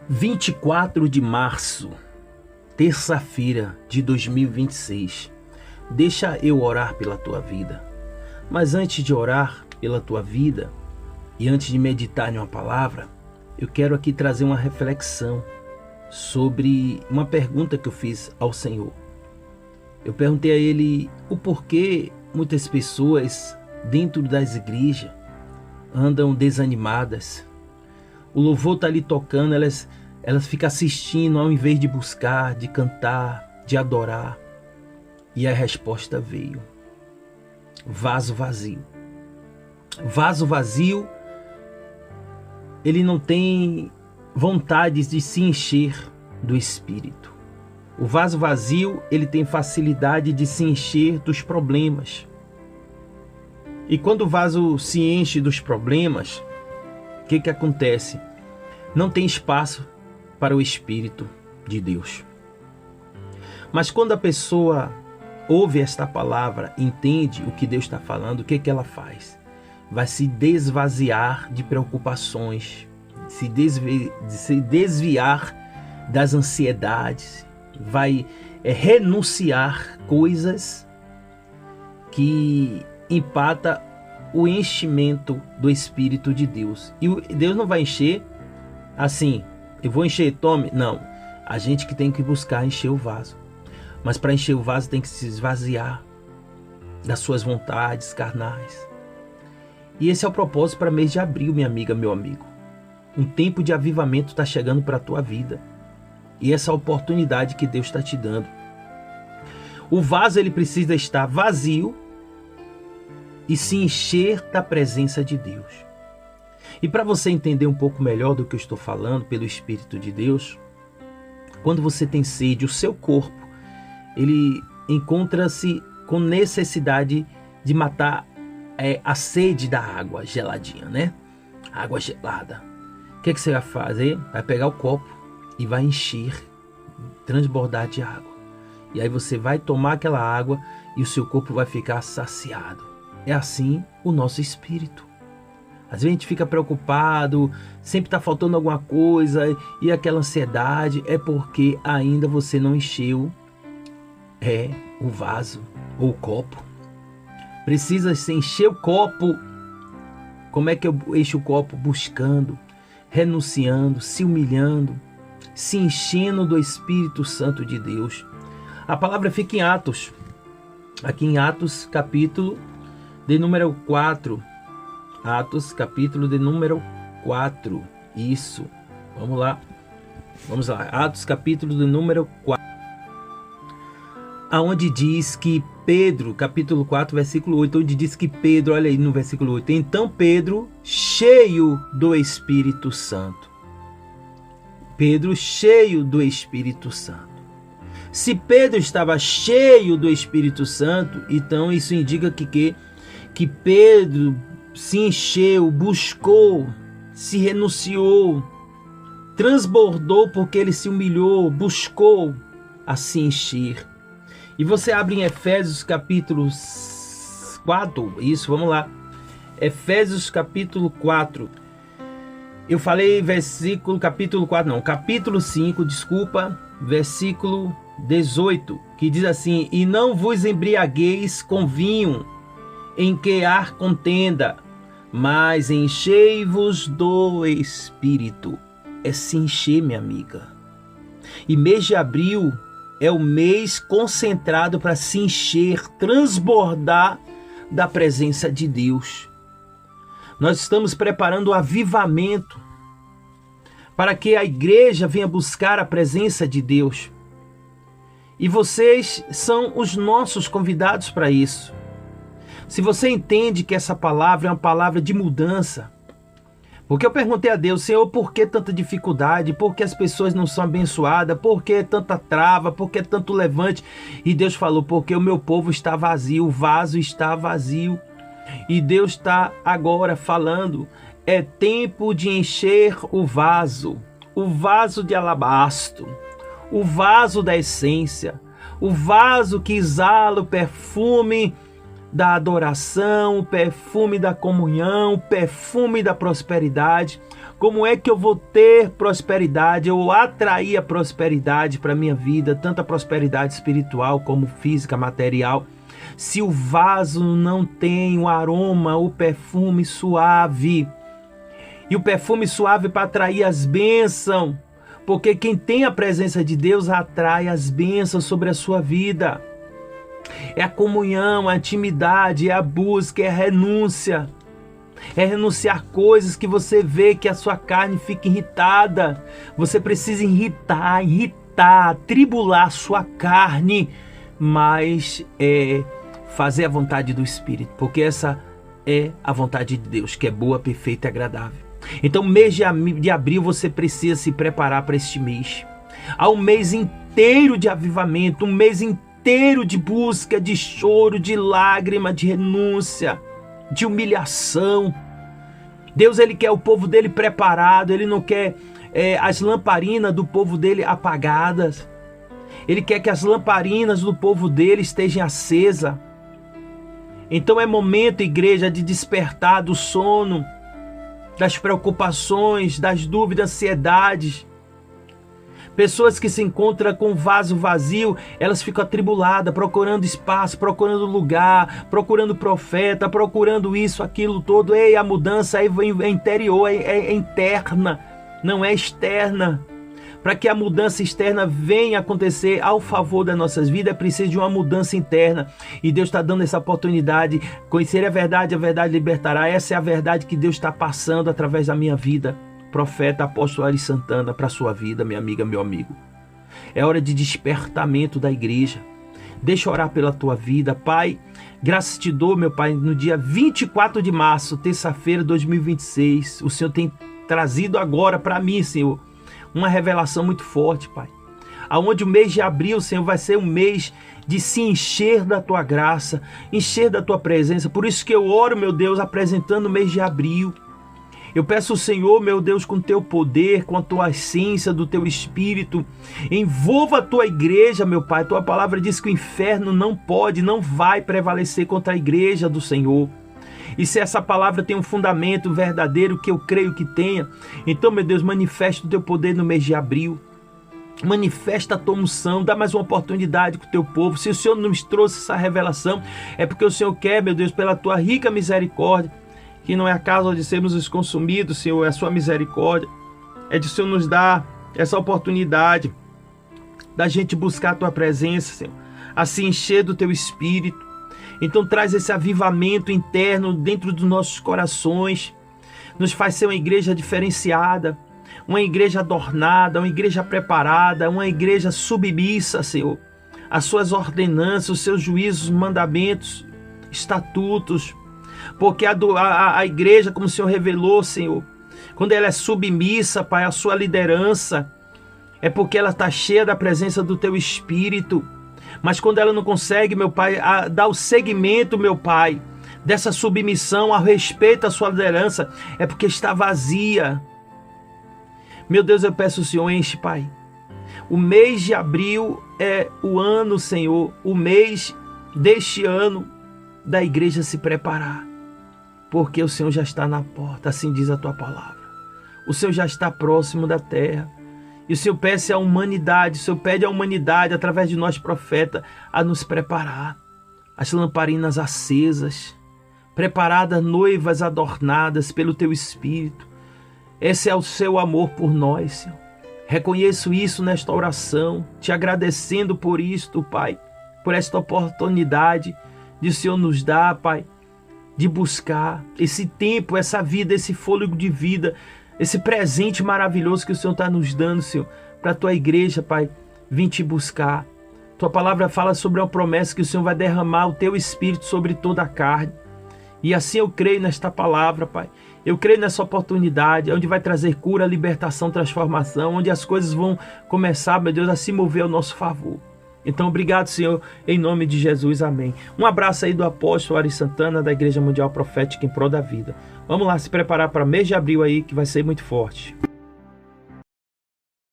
24 de março, terça-feira de 2026. Deixa eu orar pela tua vida. Mas antes de orar pela tua vida e antes de meditar em uma palavra, eu quero aqui trazer uma reflexão sobre uma pergunta que eu fiz ao Senhor. Eu perguntei a Ele o porquê muitas pessoas dentro das igrejas andam desanimadas. O louvor está ali tocando, elas ficam assistindo ao invés de buscar, de cantar, de adorar. E a resposta veio: vaso vazio. Vaso vazio, ele não tem vontade de se encher do Espírito. O vaso vazio, ele tem facilidade de se encher dos problemas. E quando o vaso se enche dos problemas, o que acontece? Não tem espaço para o Espírito de Deus. Mas quando a pessoa ouve esta palavra, entende o que Deus está falando, o que ela faz? Vai se desvaziar de preocupações, se desviar das ansiedades, vai renunciar coisas que empata o enchimento do Espírito de Deus. E Deus não vai encher assim, eu vou encher, tome. Não, a gente que tem que buscar encher o vaso. Mas para encher o vaso tem que se esvaziar das suas vontades carnais. E esse é o propósito para mês de abril, minha amiga, meu amigo. Um tempo de avivamento está chegando para a tua vida. E essa oportunidade que Deus está te dando. O vaso ele precisa estar vazio e se encher da presença de Deus. E para você entender um pouco melhor do que eu estou falando pelo Espírito de Deus, quando você tem sede, o seu corpo, ele encontra-se com necessidade de matar a sede da água geladinha, né? Água gelada. O que você vai fazer? Vai pegar o copo e vai encher, transbordar de água. E aí você vai tomar aquela água e o seu corpo vai ficar saciado. É assim o nosso espírito. Às vezes a gente fica preocupado, sempre está faltando alguma coisa e aquela ansiedade é porque ainda você não encheu o vaso ou o copo. Precisa se encher o copo. Como é que eu encho o copo? Buscando, renunciando, se humilhando, se enchendo do Espírito Santo de Deus. A palavra fica em Atos. Aqui em Atos, capítulo de número 4. Atos, capítulo de número 4. Isso. Vamos lá. Vamos lá. Atos, capítulo de número 4. Aonde diz que Pedro, capítulo 4, versículo 8, onde diz que Pedro, olha aí no versículo 8. Então Pedro, cheio do Espírito Santo. Pedro, cheio do Espírito Santo. Se Pedro estava cheio do Espírito Santo, então isso indica que Pedro se encheu, buscou, se renunciou, transbordou porque ele se humilhou, buscou a se encher. E você abre em Efésios capítulo 4, isso, vamos lá. Efésios capítulo 4. Eu falei capítulo 5, desculpa, versículo 18, que diz assim: e não vos embriagueis com vinho, em que há contenda, mas enchei-vos do Espírito. É se encher, minha amiga. E mês de abril é o mês concentrado para se encher, transbordar da presença de Deus. Nós estamos preparando o avivamento para que a igreja venha buscar a presença de Deus. E vocês são os nossos convidados para isso. Se você entende que essa palavra é uma palavra de mudança, porque eu perguntei a Deus: Senhor, por que tanta dificuldade? Por que as pessoas não são abençoadas? Por que tanta trava? Por que tanto levante? E Deus falou: porque o meu povo está vazio, o vaso está vazio. E Deus está agora falando: é tempo de encher o vaso de alabastro, o vaso da essência, o vaso que exala o perfume da adoração, o perfume da comunhão, o perfume da prosperidade. Como é que eu vou ter prosperidade, ou atrair a prosperidade para a minha vida, tanto a prosperidade espiritual como física, material, se o vaso não tem o aroma, o perfume suave? E o perfume suave para atrair as bênçãos, porque quem tem a presença de Deus atrai as bênçãos sobre a sua vida. É a comunhão, a intimidade, é a busca, é a renúncia. É renunciar coisas que você vê que a sua carne fica irritada. Você precisa irritar, tribular a sua carne, mas fazer a vontade do Espírito, porque essa é a vontade de Deus, que é boa, perfeita e agradável. Então, mês de abril, você precisa se preparar para este mês. Há um mês inteiro de avivamento, um mês inteiro de busca, de choro, de lágrima, de renúncia, de humilhação. Deus, ele quer o povo dele preparado, ele não quer as lamparinas do povo dele apagadas. Ele quer que as lamparinas do povo dele estejam acesas. Então é momento, igreja, de despertar do sono, das preocupações, das dúvidas, ansiedades. Pessoas que se encontram com o vaso vazio, elas ficam atribuladas, procurando espaço, procurando lugar, procurando profeta, procurando isso, aquilo todo. Ei, a mudança é interior, é interna, não é externa. Para que a mudança externa venha acontecer ao favor das nossas vidas, é preciso de uma mudança interna. E Deus está dando essa oportunidade. Conhecer a verdade libertará. Essa é a verdade que Deus está passando através da minha vida. Profeta apóstolo Ari Santana, para a sua vida, minha amiga, meu amigo. É hora de despertamento da igreja. Deixa eu orar pela tua vida. Pai, graças te dou, meu Pai, no dia 24 de março, terça-feira de 2026. O Senhor tem trazido agora para mim, Senhor, uma revelação muito forte, Pai. Aonde o mês de abril, Senhor, vai ser um mês de se encher da tua graça, encher da tua presença. Por isso que eu oro, meu Deus, apresentando o mês de abril. Eu peço ao Senhor, meu Deus, com o teu poder, com a tua essência do teu Espírito, envolva a tua igreja, meu Pai. Tua palavra diz que o inferno não vai prevalecer contra a igreja do Senhor. E se essa palavra tem um fundamento verdadeiro, que eu creio que tenha, então, meu Deus, manifesta o teu poder no mês de abril. Manifesta a tua unção, dá mais uma oportunidade com o teu povo. Se o Senhor nos trouxe essa revelação, é porque o Senhor quer, meu Deus, pela tua rica misericórdia, que não é a causa de sermos os consumidos, Senhor, é a sua misericórdia. É de o Senhor nos dar essa oportunidade da gente buscar a tua presença, Senhor, a se encher do teu Espírito. Então traz esse avivamento interno dentro dos nossos corações. Nos faz ser uma igreja diferenciada, uma igreja adornada, uma igreja preparada, uma igreja submissa, Senhor, às suas ordenanças, os seus juízos, mandamentos, estatutos. Porque a igreja, como o Senhor revelou, Senhor, quando ela é submissa, Pai, à sua liderança, é porque ela está cheia da presença do teu Espírito. Mas quando ela não consegue, meu Pai, dar o seguimento, meu Pai, dessa submissão, a respeito à sua liderança, é porque está vazia. Meu Deus, eu peço ao Senhor, enche, Pai. O mês de abril é o ano, Senhor, o mês deste ano da igreja se preparar. Porque o Senhor já está na porta, assim diz a tua palavra. O Senhor já está próximo da terra. E o Senhor pede à humanidade, o Senhor pede à humanidade, através de nós, profeta, a nos preparar. As lamparinas acesas, preparadas, noivas adornadas pelo teu Espírito. Esse é o seu amor por nós, Senhor. Reconheço isso nesta oração, te agradecendo por isto, Pai, por esta oportunidade de o Senhor nos dar, Pai, de buscar esse tempo, essa vida, esse fôlego de vida, esse presente maravilhoso que o Senhor está nos dando, Senhor, para a tua igreja, Pai, vir te buscar. Tua palavra fala sobre uma promessa que o Senhor vai derramar o teu Espírito sobre toda a carne. E assim eu creio nesta palavra, Pai. Eu creio nessa oportunidade, onde vai trazer cura, libertação, transformação, onde as coisas vão começar, meu Deus, a se mover ao nosso favor. Então, obrigado, Senhor, em nome de Jesus, amém. Um abraço aí do apóstolo Ari Santana, da Igreja Mundial Profética em Prol da Vida. Vamos lá se preparar para mês de abril aí, que vai ser muito forte.